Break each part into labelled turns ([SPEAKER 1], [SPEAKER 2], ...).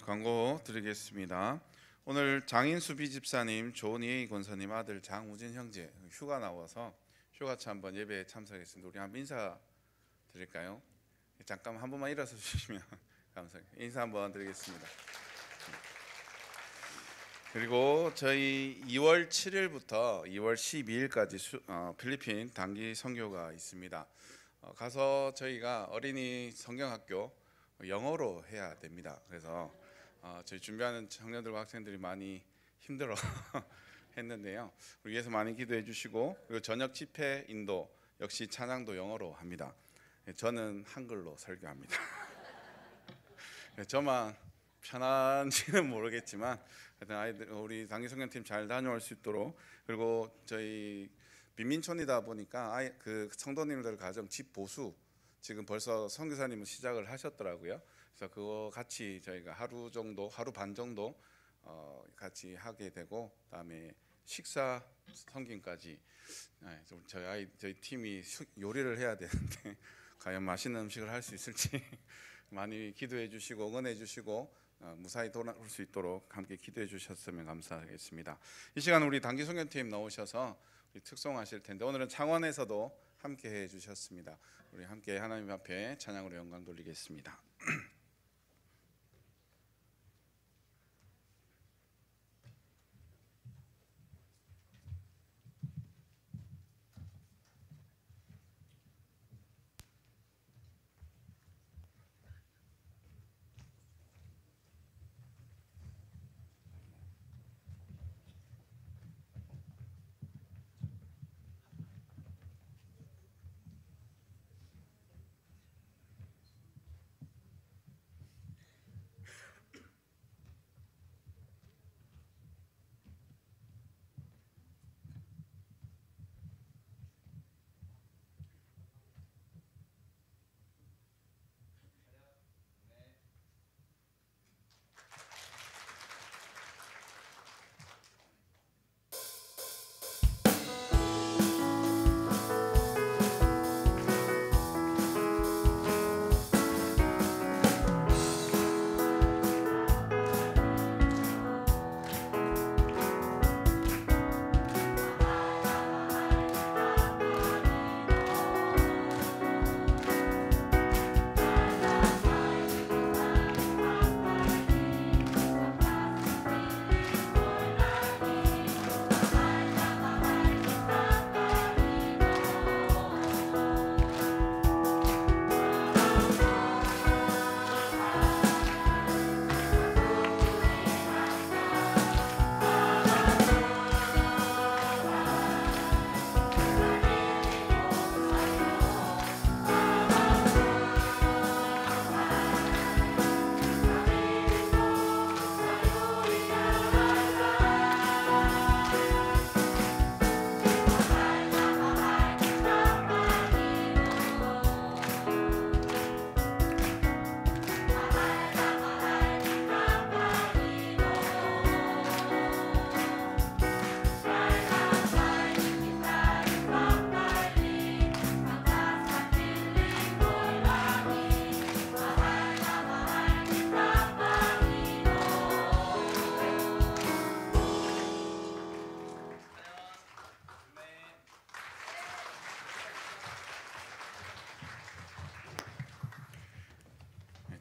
[SPEAKER 1] 광고 드리겠습니다. 오늘 장인수비 집사님, 조은희 권사님 아들 장우진 형제 휴가 나와서 휴가차 한번 예배에 참석했습니다. 우리 한번 인사 드릴까요? 잠깐 한 번만 일어서 주시면 감사합니다. 인사 한번 드리겠습니다. 그리고 저희 2월 7일부터 2월 12일까지 필리핀 단기 선교가 있습니다. 가서 저희가 어린이 성경학교 영어로 해야 됩니다. 그래서 저희 준비하는 청년들과 학생들이 많이 힘들어 했는데요. 우리 위해서 많이 기도해 주시고, 그리고 저녁 집회 인도 역시 찬양도 영어로 합니다. 저는 한글로 설교합니다. 저만 편한지는 모르겠지만 하여튼 아이들, 우리 단기 성경팀 잘 다녀올 수 있도록, 그리고 저희 빈민촌이다 보니까 그 성도님들 가정 집 보수 지금 벌써 선교사님은 시작을 하셨더라고요. 그래서 그거 같이 저희가 하루 반 정도 같이 하게 되고, 그다음에 식사 섬김까지. 저희 팀이 요리를 해야 되는데 과연 맛있는 음식을 할 수 있을지 많이 기도해 주시고 응원해 주시고 무사히 돌아올 수 있도록 함께 기도해 주셨으면 감사하겠습니다. 이 시간 우리 단기 선교팀 나오셔서 우리 특송하실 텐데, 오늘은 창원에서도 함께 해 주셨습니다. 우리 함께 하나님 앞에 찬양으로 영광 돌리겠습니다.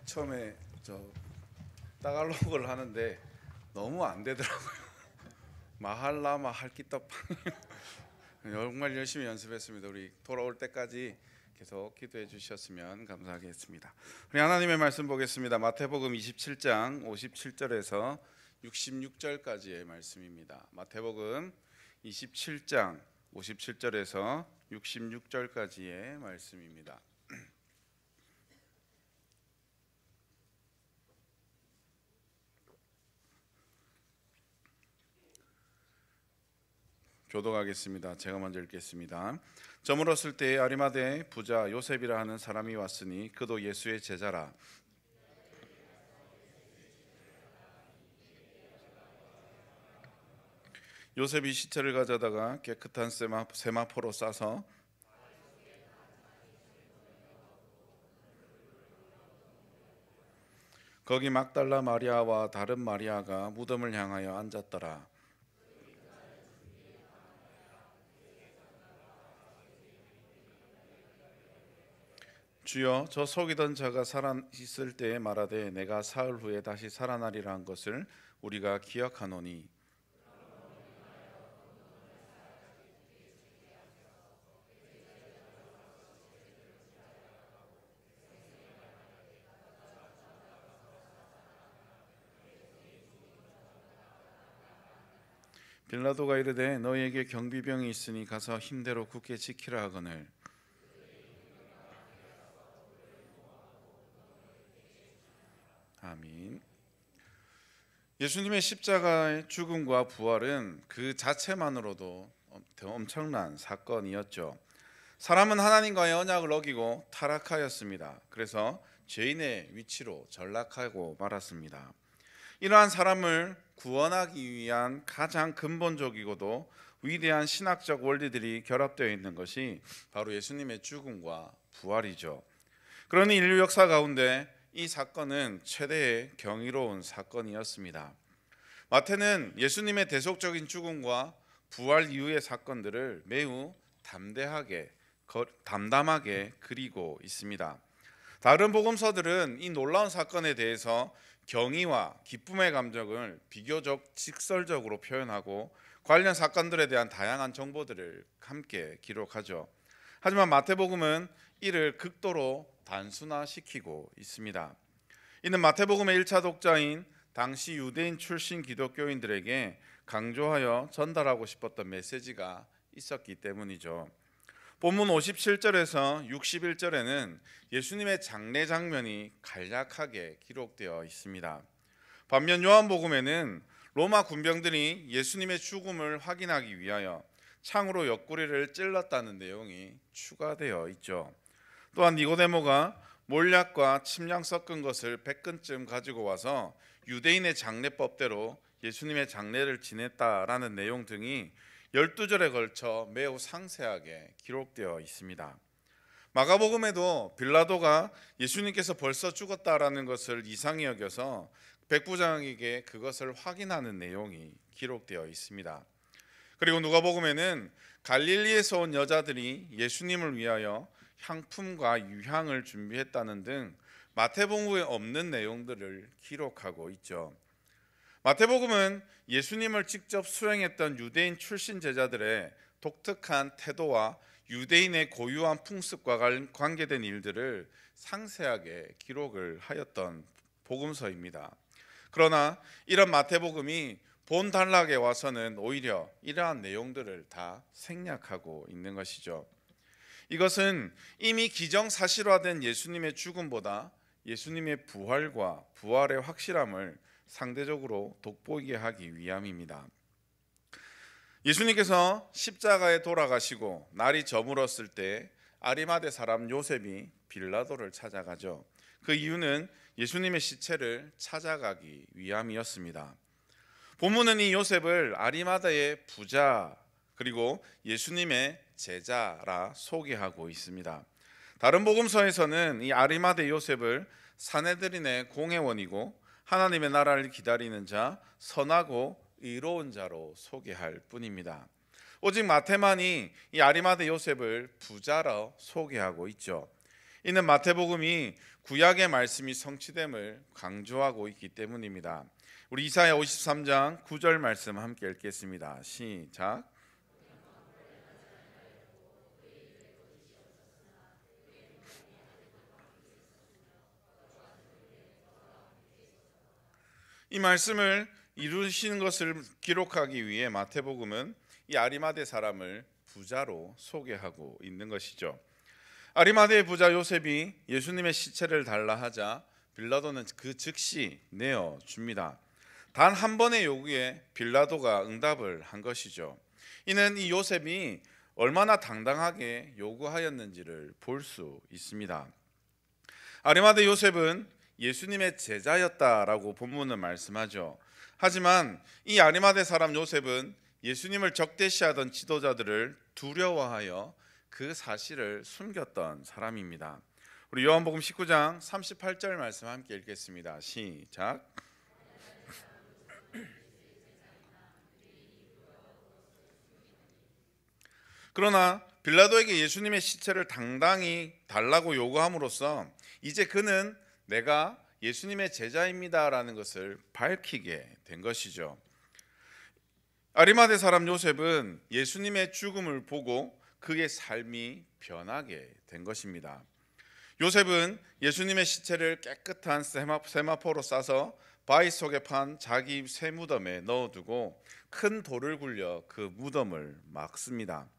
[SPEAKER 1] 처음에 따갈로그를 하는데 너무 안 되더라고요. 마할라마 할기떡 정말 열심히 연습했습니다. 우리 돌아올 때까지 계속 기도해 주셨으면 감사하겠습니다. 우리 하나님의 말씀 보겠습니다. 마태복음 27장 57절에서 66절까지의 말씀입니다. 마태복음 27장 57절에서 66절까지의 말씀입니다. 교독하겠습니다. 제가 먼저 읽겠습니다. 저물었을 때에 아리마대 부자 요셉이라 하는 사람이 왔으니 그도 예수의 제자라. 요셉이 시체를 가져다가 깨끗한 세마포로 싸서 거기 막달라 마리아와 다른 마리아가 무덤을 향하여 앉았더라. 주여, 저 속이던 자가 살아 있을 때에 말하되 내가 사흘 후에 다시 살아나리라 한 것을 우리가 기억하노니 빌라도가 이르되 너희에게 경비병이 있으니 가서 힘대로 굳게 지키라 하거늘. 아멘. 예수님의 십자가의 죽음과 부활은 그 자체만으로도 엄청난 사건이었죠. 사람은 하나님과의 언약을 어기고 타락하였습니다. 그래서 죄인의 위치로 전락하고 말았습니다. 이러한 사람을 구원하기 위한 가장 근본적이고도 위대한 신학적 원리들이 결합되어 있는 것이 바로 예수님의 죽음과 부활이죠. 그러니 인류 역사 가운데 이 사건은 최대의 경이로운 사건이었습니다. 마태는 예수님의 대속적인 죽음과 부활 이후의 사건들을 매우 담담하게 그리고 있습니다. 다른 복음서들은 이 놀라운 사건에 대해서 경의와 기쁨의 감정을 비교적 직설적으로 표현하고 관련 사건들에 대한 다양한 정보들을 함께 기록하죠. 하지만 마태복음은 이를 극도로 단순화시키고 있습니다. 이는 마태복음의 1차 독자인 당시 유대인 출신 기독교인들에게 강조하여 전달하고 싶었던 메시지가 있었기 때문이죠. 본문 57절에서 61절에는 예수님의 장례 장면이 간략하게 기록되어 있습니다. 반면 요한복음에는 로마 군병들이 예수님의 죽음을 확인하기 위하여 창으로 옆구리를 찔렀다는 내용이 추가되어 있죠. 또한 니고데모가 몰약과 침량 섞은 것을 100근쯤 가지고 와서 유대인의 장례법대로 예수님의 장례를 지냈다라는 내용 등이 12절에 걸쳐 매우 상세하게 기록되어 있습니다. 마가복음에도 빌라도가 예수님께서 벌써 죽었다라는 것을 이상히 여겨서 백부장에게 그것을 확인하는 내용이 기록되어 있습니다. 그리고 누가복음에는 갈릴리에서 온 여자들이 예수님을 위하여 향품과 유향을 준비했다는 등 마태복음에 없는 내용들을 기록하고 있죠. 마태복음은 예수님을 직접 수행했던 유대인 출신 제자들의 독특한 태도와 유대인의 고유한 풍습과 관계된 일들을 상세하게 기록을 하였던 복음서입니다. 그러나 이런 마태복음이 본 단락에 와서는 오히려 이러한 내용들을 다 생략하고 있는 것이죠. 이것은 이미 기정사실화된 예수님의 죽음보다 예수님의 부활과 부활의 확실함을 상대적으로 돋보이게 하기 위함입니다. 예수님께서 십자가에 돌아가시고 날이 저물었을 때 아리마대 사람 요셉이 빌라도를 찾아가죠. 그 이유는 예수님의 시체를 찾아가기 위함이었습니다. 본문은 이 요셉을 아리마다의 부자 그리고 예수님의 제자라 소개하고 있습니다. 다른 복음서에서는 이 아리마대 요셉을 사내들인의 공회원이고 하나님의 나라를 기다리는 자, 선하고 의로운 자로 소개할 뿐입니다. 오직 마태만이 이 아리마대 요셉을 부자로 소개하고 있죠. 이는 마태복음이 구약의 말씀이 성취됨을 강조하고 있기 때문입니다. 우리 이사야 53장 9절 말씀 함께 읽겠습니다. 시작. 이 말씀을 이루시는 것을 기록하기 위해 마태복음은 이 아리마대 사람을 부자로 소개하고 있는 것이죠. 아리마대의 부자 요셉이 예수님의 시체를 달라 하자 빌라도는 그 즉시 내어줍니다. 단 한 번의 요구에 빌라도가 응답을 한 것이죠. 이는 이 요셉이 얼마나 당당하게 요구하였는지를 볼 수 있습니다. 아리마대 요셉은 예수님의 제자였다라고 본문은 말씀하죠. 하지만 이 아리마대 사람 요셉은 예수님을 적대시하던 지도자들을 두려워하여 그 사실을 숨겼던 사람입니다. 우리 요한복음 19장 38절 말씀 함께 읽겠습니다. 시작. 그러나 빌라도에게 예수님의 시체를 당당히 달라고 요구함으로써 이제 그는 내가 예수님의 제자입니다라는 것을 밝히게 된 것이죠. 아리마대 사람 요셉은 예수님의 죽음을 보고 그의 삶이 변하게 된 것입니다. 요셉은 예수님의 시체를 깨끗한 세마포로 싸서 바위 속에 판 자기 새 무덤에 넣어두고 큰 돌을 굴려 그 무덤을 막습니다.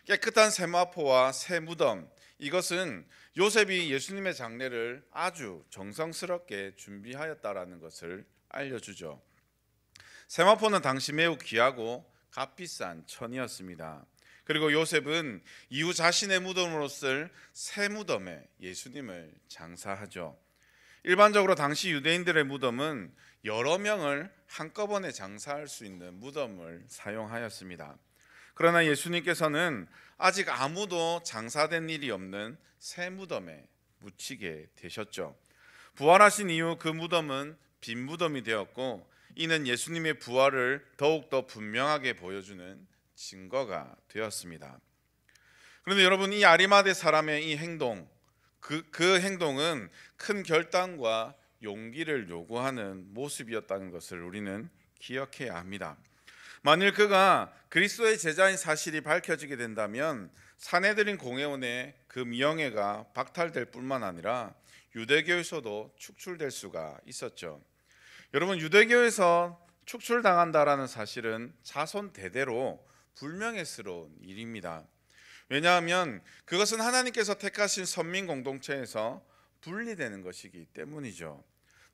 [SPEAKER 1] 깨끗한 세마포와 새 무덤, 이것은 요셉이 예수님의 장례를 아주 정성스럽게 준비하였다라는 것을 알려주죠. 세마포는 당시 매우 귀하고 값비싼 천이었습니다. 그리고 요셉은 이후 자신의 무덤으로 쓸 새 무덤에 예수님을 장사하죠. 일반적으로 당시 유대인들의 무덤은 여러 명을 한꺼번에 장사할 수 있는 무덤을 사용하였습니다. 그러나 예수님께서는 아직 아무도 장사된 일이 없는 새 무덤에 묻히게 되셨죠. 부활하신 이후 그 무덤은 빈 무덤이 되었고, 이는 예수님의 부활을 더욱더 분명하게 보여주는 증거가 되었습니다. 그런데 여러분, 이 아리마대 사람의 이 행동, 그 행동은 큰 결단과 용기를 요구하는 모습이었다는 것을 우리는 기억해야 합니다. 만일 그가 그리스도의 제자인 사실이 밝혀지게 된다면 사내들인 공회원의 그 명예가 박탈될 뿐만 아니라 유대교에서도 축출될 수가 있었죠. 여러분, 유대교에서 축출당한다라는 사실은 자손 대대로 불명예스러운 일입니다. 왜냐하면 그것은 하나님께서 택하신 선민 공동체에서 분리되는 것이기 때문이죠.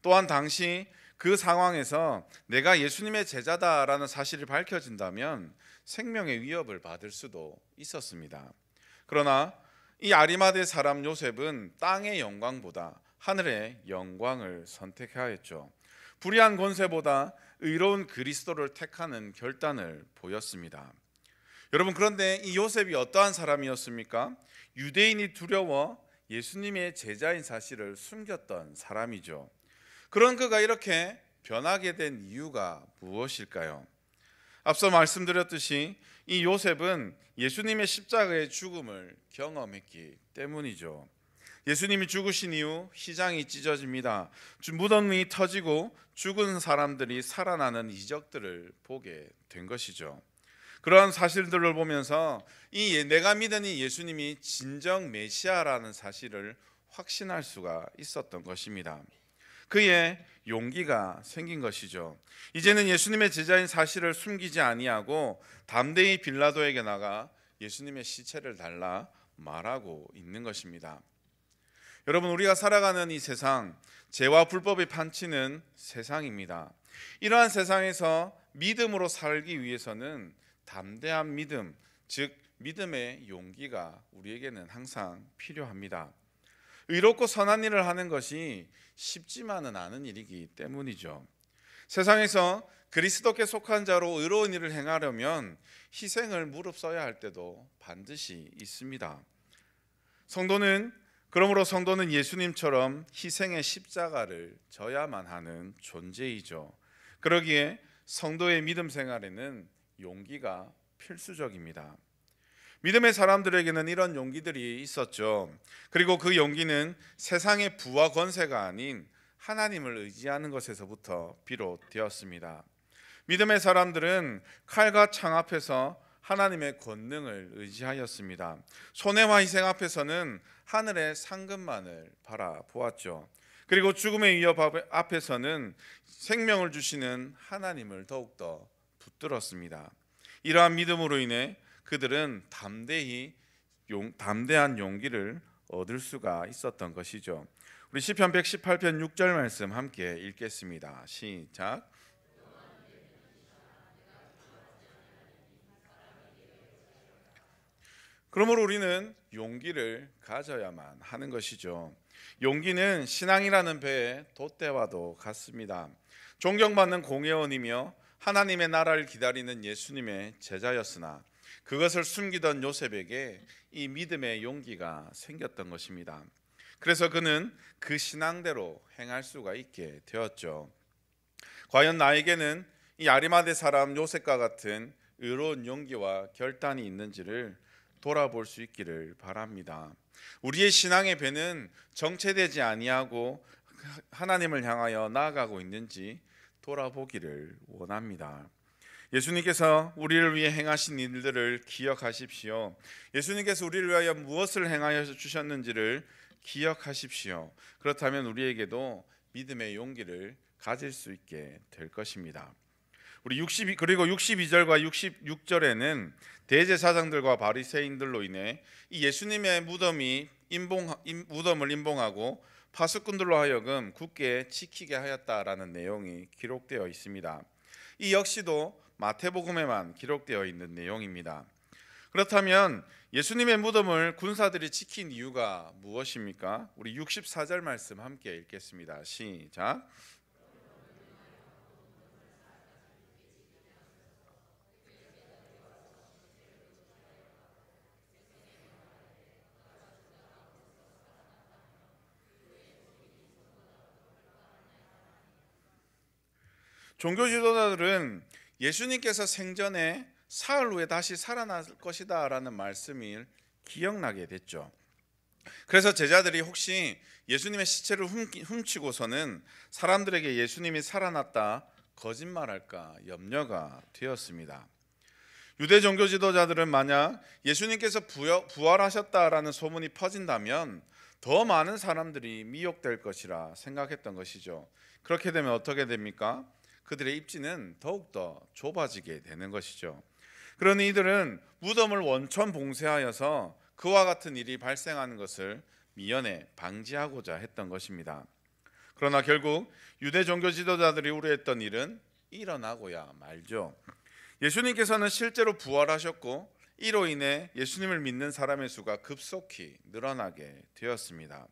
[SPEAKER 1] 또한 당시 그 상황에서 내가 예수님의 제자다라는 사실이 밝혀진다면 생명의 위협을 받을 수도 있었습니다. 그러나 이 아리마대 사람 요셉은 땅의 영광보다 하늘의 영광을 선택하였죠. 불의한 권세보다 의로운 그리스도를 택하는 결단을 보였습니다. 여러분, 그런데 이 요셉이 어떠한 사람이었습니까? 유대인이 두려워 예수님의 제자인 사실을 숨겼던 사람이죠. 그런 그가 이렇게 변하게 된 이유가 무엇일까요? 앞서 말씀드렸듯이 이 요셉은 예수님의 십자가의 죽음을 경험했기 때문이죠. 예수님이 죽으신 이후 휘장이 찢어집니다. 무덤이 터지고 죽은 사람들이 살아나는 이적들을 보게 된 것이죠. 그러한 사실들을 보면서 내가 믿는 이 예수님이 진정 메시아라는 사실을 확신할 수가 있었던 것입니다. 그의 용기가 생긴 것이죠. 이제는 예수님의 제자인 사실을 숨기지 아니하고 담대히 빌라도에게 나가 예수님의 시체를 달라 말하고 있는 것입니다. 여러분, 우리가 살아가는 이 세상, 죄와 불법이 판치는 세상입니다. 이러한 세상에서 믿음으로 살기 위해서는 담대한 믿음, 즉 믿음의 용기가 우리에게는 항상 필요합니다. 의롭고 선한 일을 하는 것이 쉽지만은 않은 일이기 때문이죠. 세상에서 그리스도께 속한 자로 의로운 일을 행하려면 희생을 무릅써야 할 때도 반드시 있습니다. 그러므로 성도는 예수님처럼 희생의 십자가를 져야만 하는 존재이죠. 그러기에 성도의 믿음 생활에는 용기가 필수적입니다. 믿음의 사람들에게는 이런 용기들이 있었죠. 그리고 그 용기는 세상의 부와 권세가 아닌 하나님을 의지하는 것에서부터 비롯되었습니다. 믿음의 사람들은 칼과 창 앞에서 하나님의 권능을 의지하였습니다. 손해와 희생 앞에서는 하늘의 상급만을 바라보았죠. 그리고 죽음의 위협 앞에서는 생명을 주시는 하나님을 더욱더 붙들었습니다. 이러한 믿음으로 인해 그들은 담대한 용기를 얻을 수가 있었던 것이죠. 우리 시편 118편 6절 말씀 함께 읽겠습니다. 시작. 그러므로 우리는 용기를 가져야만 하는 것이죠. 용기는 신앙이라는 배의 돛대와도 같습니다. 존경받는 공회원이며 하나님의 나라를 기다리는 예수님의 제자였으나 그것을 숨기던 요셉에게 이 믿음의 용기가 생겼던 것입니다. 그래서 그는 그 신앙대로 행할 수가 있게 되었죠. 과연 나에게는 이 아리마대 사람 요셉과 같은 의로운 용기와 결단이 있는지를 돌아볼 수 있기를 바랍니다. 우리의 신앙의 배는 정체되지 아니하고 하나님을 향하여 나아가고 있는지 돌아보기를 원합니다. 예수님께서 우리를 위해 행하신 일들을 기억하십시오. 예수님께서 우리를 위하여 무엇을 행하여 주셨는지를 기억하십시오. 그렇다면 우리에게도 믿음의 용기를 가질 수 있게 될 것입니다. 우리 62절과 66절에는 대제사장들과 바리새인들로 인해 이 예수님의 무덤을 임봉하고 파수꾼들로 하여금 굳게 지키게 하였다라는 내용이 기록되어 있습니다. 이 역시도 마태복음에만 기록되어 있는 내용입니다. 그렇다면 예수님의 무덤을 군사들이 지킨 이유가 무엇입니까? 우리 64절 말씀 함께 읽겠습니다. 시작. 종교 지도자들은 예수님께서 생전에 사흘 후에 다시 살아날 것이다 라는 말씀을 기억나게 됐죠. 그래서 제자들이 혹시 예수님의 시체를 훔치고서는 사람들에게 예수님이 살아났다 거짓말할까 염려가 되었습니다. 유대 종교 지도자들은 만약 예수님께서 부활하셨다라는 소문이 퍼진다면 더 많은 사람들이 미혹될 것이라 생각했던 것이죠. 그렇게 되면 어떻게 됩니까? 그들의 입지는 더욱더 좁아지게 되는 것이죠. 그러니 이들은 무덤을 원천 봉쇄하여서 그와 같은 일이 발생하는 것을 미연에 방지하고자 했던 것입니다. 그러나 결국 유대 종교 지도자들이 우려했던 일은 일어나고야 말죠. 예수님께서는 실제로 부활하셨고 이로 인해 예수님을 믿는 사람의 수가 급속히 늘어나게 되었습니다.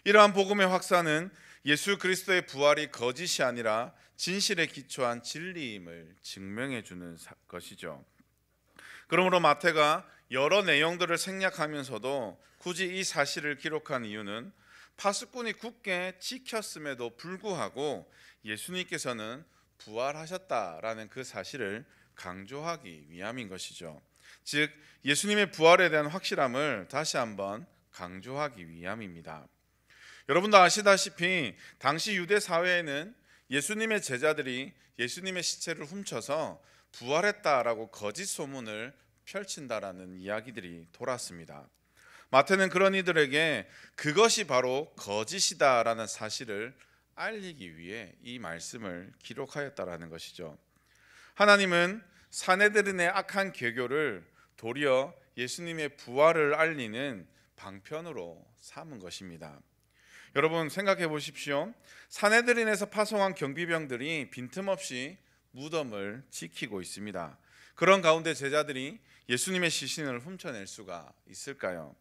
[SPEAKER 1] 이러한 복음의 확산은 예수 그리스도의 부활이 거짓이 아니라 진실에 기초한 진리임을 증명해 주는 것이죠. 그러므로 마태가 여러 내용들을 생략하면서도 굳이 이 사실을 기록한 이유는 파수꾼이 굳게 지켰음에도 불구하고 예수님께서는 부활하셨다라는 그 사실을 강조하기 위함인 것이죠. 즉 예수님의 부활에 대한 확실함을 다시 한번 강조하기 위함입니다. 여러분도 아시다시피 당시 유대 사회에는 예수님의 제자들이 예수님의 시체를 훔쳐서 부활했다라고 거짓 소문을 펼친다라는 이야기들이 돌았습니다. 마태는 그런 이들에게 그것이 바로 거짓이다라는 사실을 알리기 위해 이 말씀을 기록하였다라는 것이죠. 하나님은 사내들인의 악한 계교를 도리어 예수님의 부활을 알리는 방편으로 삼은 것입니다. 여러분 생각해 보십시오. 사내들인에서 파송한 경비병들이 빈틈없이 무덤을 지키고 있습니다. 그런 가운데 제자들이 예수님의 시신을 훔쳐낼 수가 있을까요?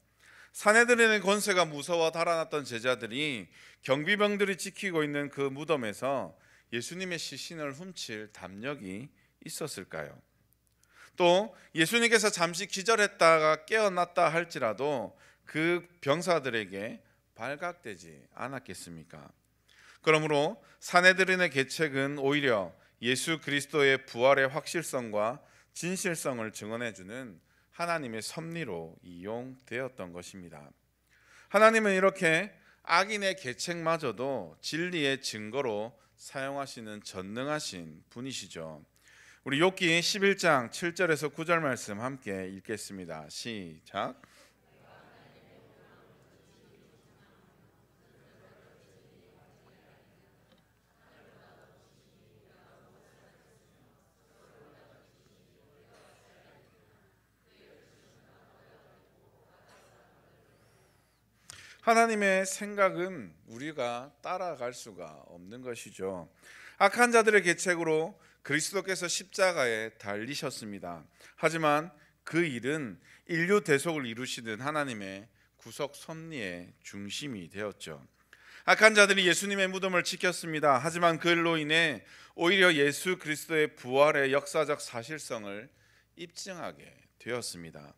[SPEAKER 1] 사내들인의 권세가 무서워 달아났던 제자들이 경비병들이 지키고 있는 그 무덤에서 예수님의 시신을 훔칠 담력이 있었을까요? 또 예수님께서 잠시 기절했다가 깨어났다 할지라도 그 병사들에게 발각되지 않았겠습니까? 그러므로 사내들인의 계책은 오히려 예수 그리스도의 부활의 확실성과 진실성을 증언해주는 하나님의 섭리로 이용되었던 것입니다. 하나님은 이렇게 악인의 계책마저도 진리의 증거로 사용하시는 전능하신 분이시죠. 우리 욥기 11장 7절에서 9절 말씀 함께 읽겠습니다. 시작. 하나님의 생각은 우리가 따라갈 수가 없는 것이죠. 악한 자들의 계책으로 그리스도께서 십자가에 달리셨습니다. 하지만 그 일은 인류 대속을 이루시는 하나님의 구속 섭리의 중심이 되었죠. 악한 자들이 예수님의 무덤을 지켰습니다. 하지만 그 일로 인해 오히려 예수 그리스도의 부활의 역사적 사실성을 입증하게 되었습니다.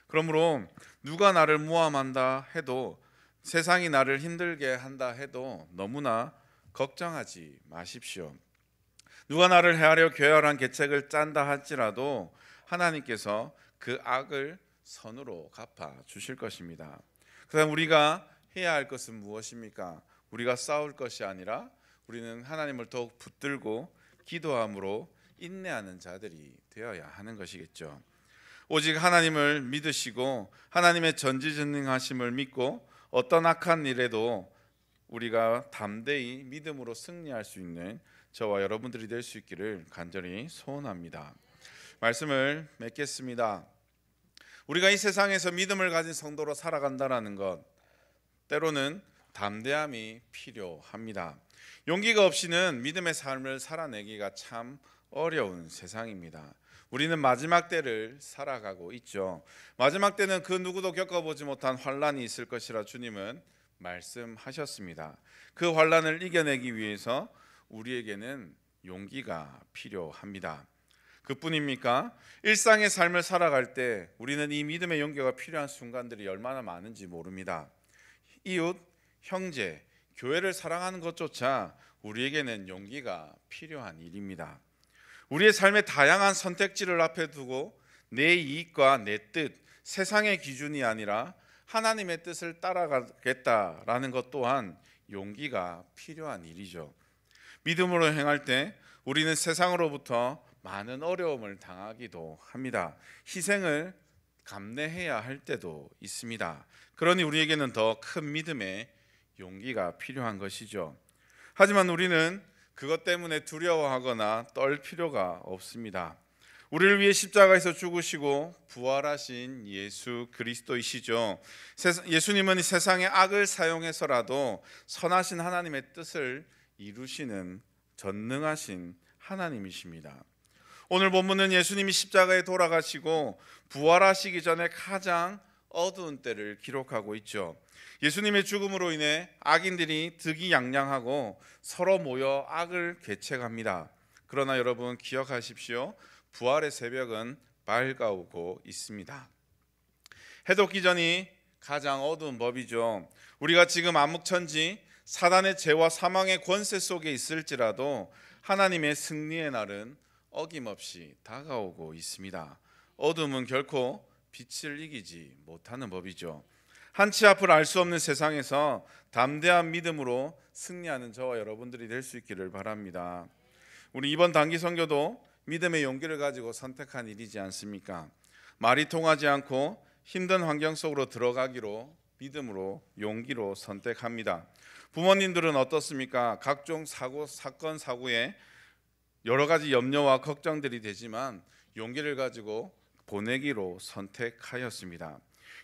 [SPEAKER 1] 그러므로 누가 나를 모함한다 해도 세상이 나를 힘들게 한다 해도 너무나 걱정하지 마십시오. 누가 나를 해하려 교활한 계책을 짠다 할지라도 하나님께서 그 악을 선으로 갚아 주실 것입니다. 그다음 우리가 해야 할 것은 무엇입니까? 우리가 싸울 것이 아니라 우리는 하나님을 더욱 붙들고 기도함으로 인내하는 자들이 되어야 하는 것이겠죠. 오직 하나님을 믿으시고 하나님의 전지전능하심을 믿고 어떤 악한 일에도 우리가 담대히 믿음으로 승리할 수 있는 저와 여러분들이 될 수 있기를 간절히 소원합니다. 말씀을 맺겠습니다. 우리가 이 세상에서 믿음을 가진 성도로 살아간다는 것, 때로는 담대함이 필요합니다. 용기가 없이는 믿음의 삶을 살아내기가 참 어려운 세상입니다. 우리는 마지막 때를 살아가고 있죠. 마지막 때는 그 누구도 겪어보지 못한 환란이 있을 것이라 주님은 말씀하셨습니다. 그 환란을 이겨내기 위해서 우리에게는 용기가 필요합니다. 그뿐입니까? 일상의 삶을 살아갈 때 우리는 이 믿음의 용기가 필요한 순간들이 얼마나 많은지 모릅니다. 이웃, 형제, 교회를 사랑하는 것조차 우리에게는 용기가 필요한 일입니다. 우리의 삶의 다양한 선택지를 앞에 두고 내 이익과 내 뜻, 세상의 기준이 아니라 하나님의 뜻을 따라가겠다라는 것 또한 용기가 필요한 일이죠. 믿음으로 행할 때 우리는 세상으로부터 많은 어려움을 당하기도 합니다. 희생을 감내해야 할 때도 있습니다. 그러니 우리에게는 더 큰 믿음의 용기가 필요한 것이죠. 하지만 우리는 그것 때문에 두려워하거나 떨 필요가 없습니다. 우리를 위해 십자가에서 죽으시고 부활하신 예수 그리스도이시죠. 예수님은 이 세상의 악을 사용해서라도 선하신 하나님의 뜻을 이루시는 전능하신 하나님이십니다. 오늘 본문은 예수님이 십자가에 돌아가시고 부활하시기 전에 가장 어두운 때를 기록하고 있죠. 예수님의 죽음으로 인해 악인들이 득이양양하고 서로 모여 악을 계책합니다. 그러나 여러분 기억하십시오. 부활의 새벽은 밝아오고 있습니다. 해돋기 전이 가장 어두운 법이죠. 우리가 지금 암흑천지 사단의 죄와 사망의 권세 속에 있을지라도 하나님의 승리의 날은 어김없이 다가오고 있습니다. 어둠은 결코 빛을 이기지 못하는 법이죠. 한치 앞을 알 수 없는 세상에서 담대한 믿음으로 승리하는 저와 여러분들이 될 수 있기를 바랍니다. 우리 이번 단기 선교도 믿음의 용기를 가지고 선택한 일이지 않습니까? 말이 통하지 않고 힘든 환경 속으로 들어가기로 믿음으로 용기로 선택합니다. 부모님들은 어떻습니까? 각종 사건 사고에 여러 가지 염려와 걱정들이 되지만 용기를 가지고 보내기로 선택하였습니다.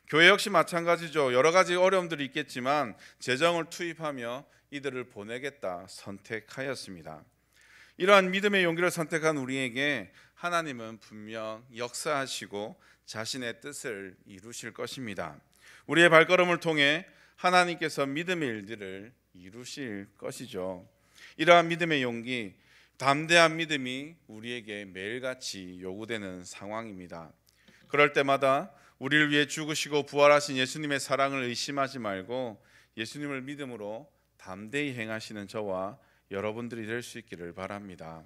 [SPEAKER 1] 교회 역시 마찬가지죠. 여러 가지 어려움들이 있겠지만 재정을 투입하며 이들을 보내겠다 선택하였습니다. 이러한 믿음의 용기를 선택한 우리에게 하나님은 분명 역사하시고 자신의 뜻을 이루실 것입니다. 우리의 발걸음을 통해 하나님께서 믿음의 일들을 이루실 것이죠. 이러한 믿음의 용기, 담대한 믿음이 우리에게 매일같이 요구되는 상황입니다. 그럴 때마다 우리를 위해 죽으시고 부활하신 예수님의 사랑을 의심하지 말고 예수님을 믿음으로 담대히 행하시는 저와 여러분들이 될 수 있기를 바랍니다.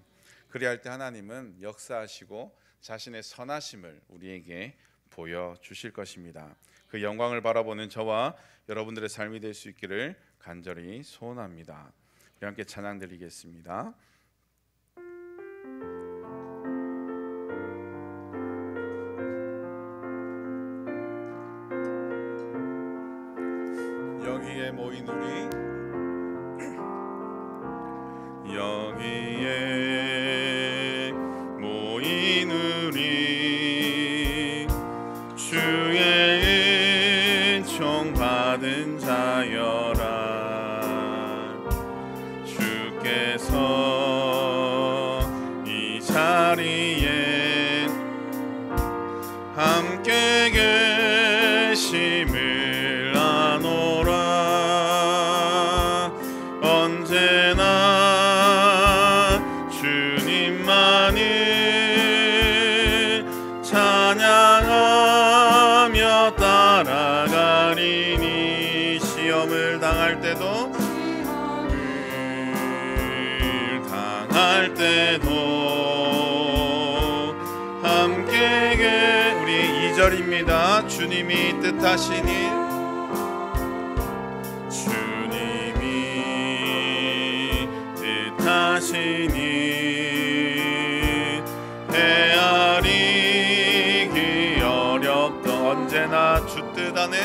[SPEAKER 1] 그리할 때 하나님은 역사하시고 자신의 선하심을 우리에게 보여주실 것입니다. 그 영광을 바라보는 저와 여러분들의 삶이 될 수 있기를 간절히 소원합니다. 우리 함께 찬양 드리겠습니다. 여기에 모인 우리, 여기에 모인 우리, 주의 은총 받은 자여라. 주께서 이 자리에 함께 계심을 찬양하며 따라가리니 시험 갈 때도 함께 우리 2절입니다. 주님이 뜻하신 일, 주님이 뜻하신 일 헤아리기 어렵던 언제나 주 뜻 안에,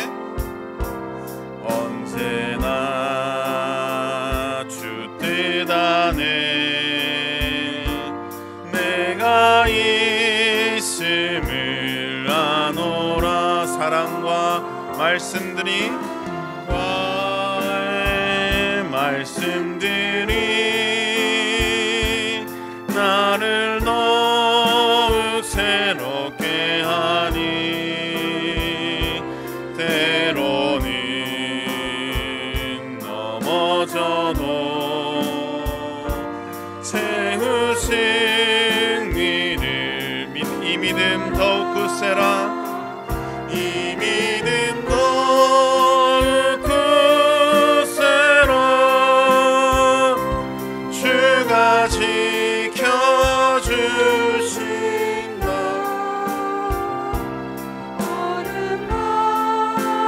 [SPEAKER 1] 언제나 주 뜻 안에 내가 있음을 아노라. 사랑과 말씀들이 나를 더욱 새롭게 하니 때로는 넘어져도 채우신 이를 이 믿음 더욱 굳세라. 이 믿음 더욱 굳세라. 주가 지켜주신다.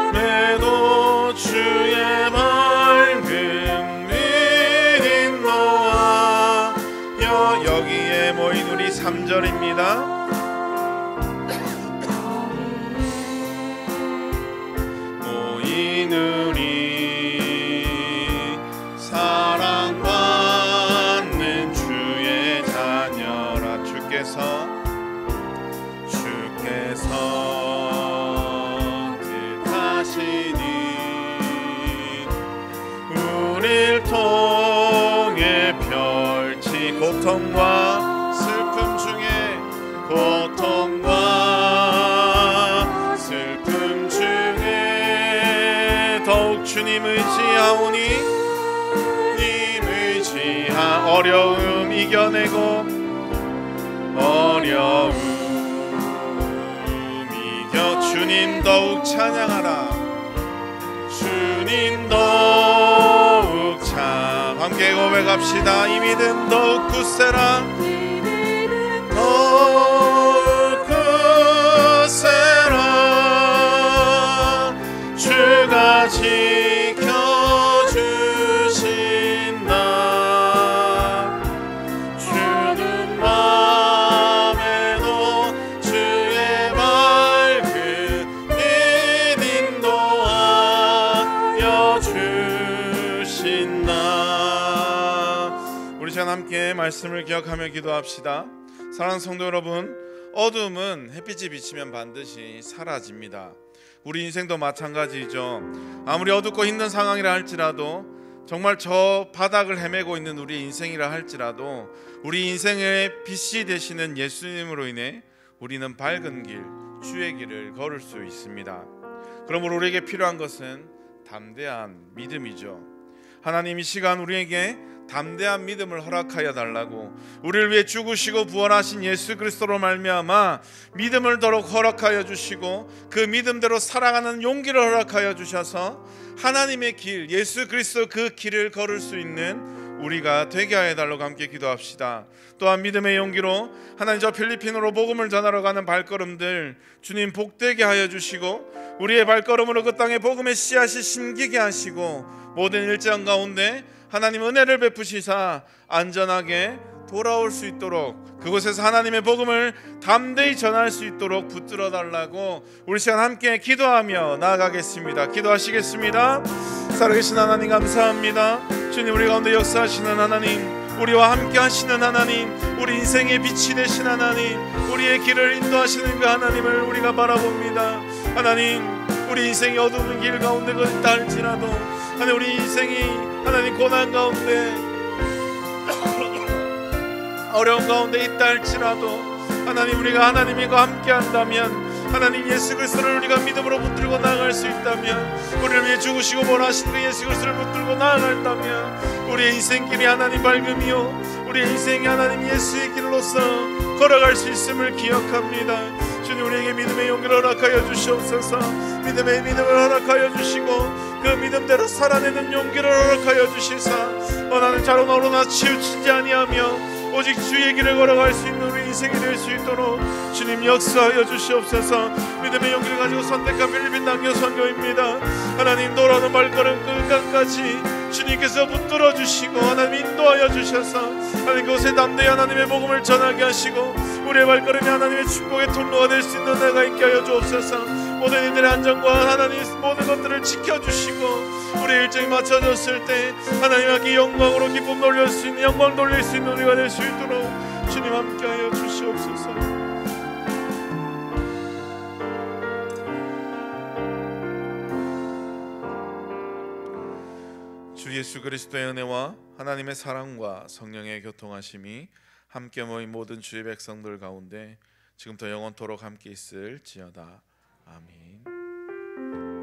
[SPEAKER 1] 오랜만에도 주의 밝은 빛 놓아. 여기에 모인 우리 3절입니다. 모인 우리 사랑받는 주의 자녀라. 주께서 뜻하시니 우릴 통해 펼치 고통과 슬픔 중에 더욱 주님 의지하오니 어려움 이겨내고 주님 더욱 찬양하라. 주님 더욱 함께 고백합시다. 이 믿음 더욱 굳세라. 더욱 굳세라. 주가 지켜주신다. 주는 맘에도 주의 밝은 빛 인도하여 주신다. 우리 시간 함께 말씀을 기억하며 기도합시다. 사랑하는 성도 여러분, 어둠은 햇빛이 비치면 반드시 사라집니다. 우리 인생도 마찬가지죠. 아무리 어둡고 힘든 상황이라 할지라도, 정말 저 바닥을 헤매고 있는 우리 인생이라 할지라도, 우리 인생의 빛이 되시는 예수님으로 인해 우리는 밝은 길, 주의 길을 걸을 수 있습니다. 그러므로 우리에게 필요한 것은 담대한 믿음이죠. 하나님 이 시간 우리에게 담대한 믿음을 허락하여 달라고, 우리를 위해 죽으시고 부활하신 예수 그리스도로 말미암아 믿음을 더욱 허락하여 주시고, 그 믿음대로 살아가는 용기를 허락하여 주셔서 하나님의 길, 예수 그리스도 그 길을 걸을 수 있는 우리가 되게 하여 달라고 함께 기도합시다. 또한 믿음의 용기로 하나님 저 필리핀으로 복음을 전하러 가는 발걸음들 주님 복되게 하여 주시고, 우리의 발걸음으로 그 땅에 복음의 씨앗이 심기게 하시고, 모든 일정 가운데 하나님 은혜를 베푸시사 안전하게 돌아올 수 있도록, 그곳에서 하나님의 복음을 담대히 전할 수 있도록 붙들어 달라고 우리 시간 함께 기도하며 나아가겠습니다. 기도하시겠습니다. 살아계신 하나님 감사합니다. 주님, 우리 가운데 역사하시는 하나님, 우리와 함께 하시는 하나님, 우리 인생의 빛이 되신 하나님, 우리의 길을 인도하시는 그 하나님을 우리가 바라봅니다. 하나님, 우리 인생이 어두운 길 가운데 있다 할지라도, 하나님 우리 인생이 하나님 고난 가운데 어려운 가운데 있다 할지라도, 하나님 우리가 하나님과 함께 한다면, 하나님 예수 그리스도를 우리가 믿음으로 붙들고 나아갈 수 있다면, 우리를 위해 죽으시고 부활하신 그 예수 그리스도를 붙들고 나아간다면, 우리의 인생길이 하나님 밝음이요, 우리의 인생이 하나님 예수의 길로서 걸어갈 수 있음을 기억합니다. 주님, 우리에게 믿음의 용기를 허락하여 주시옵소서. 믿음의 믿음을 허락하여 주시고, 그 믿음대로 살아내는 용기를 허락하여 주시사, 나는 자로 너로나 치우치지 아니하며
[SPEAKER 2] 오직 주의 길을 걸어갈 수 있는 우리 인생이 될 수 있도록 주님 역사하여 주시옵소서. 믿음의 용기를 가지고 선택한 필리핀 남녀 선교입니다. 하나님 돌아오는 발걸음 끝까지 주님께서 붙들어 주시고 하나님 인도하여 주셔서 하나님 그곳에 담대히 하나님의 복음을 전하게 하시고 우리의 발걸음이 하나님의 축복의 통로가 될 수 있는 내가 있게 하여 주옵소서. 모든 이들의 안전과 하나님 모든 것들을 지켜주시고 우리의 일정이 맞춰졌을 때 하나님께 영광으로 기쁨 돌릴 수 있는 영광 돌릴 수 있는 우리가 될 수 있도록 주님 함께하여 주시옵소서. 주 예수 그리스도의 은혜와 하나님의 사랑과 성령의 교통하심이 함께 모인 모든 주의 백성들 가운데 지금부터 영원토록 함께 있을지어다. 아멘.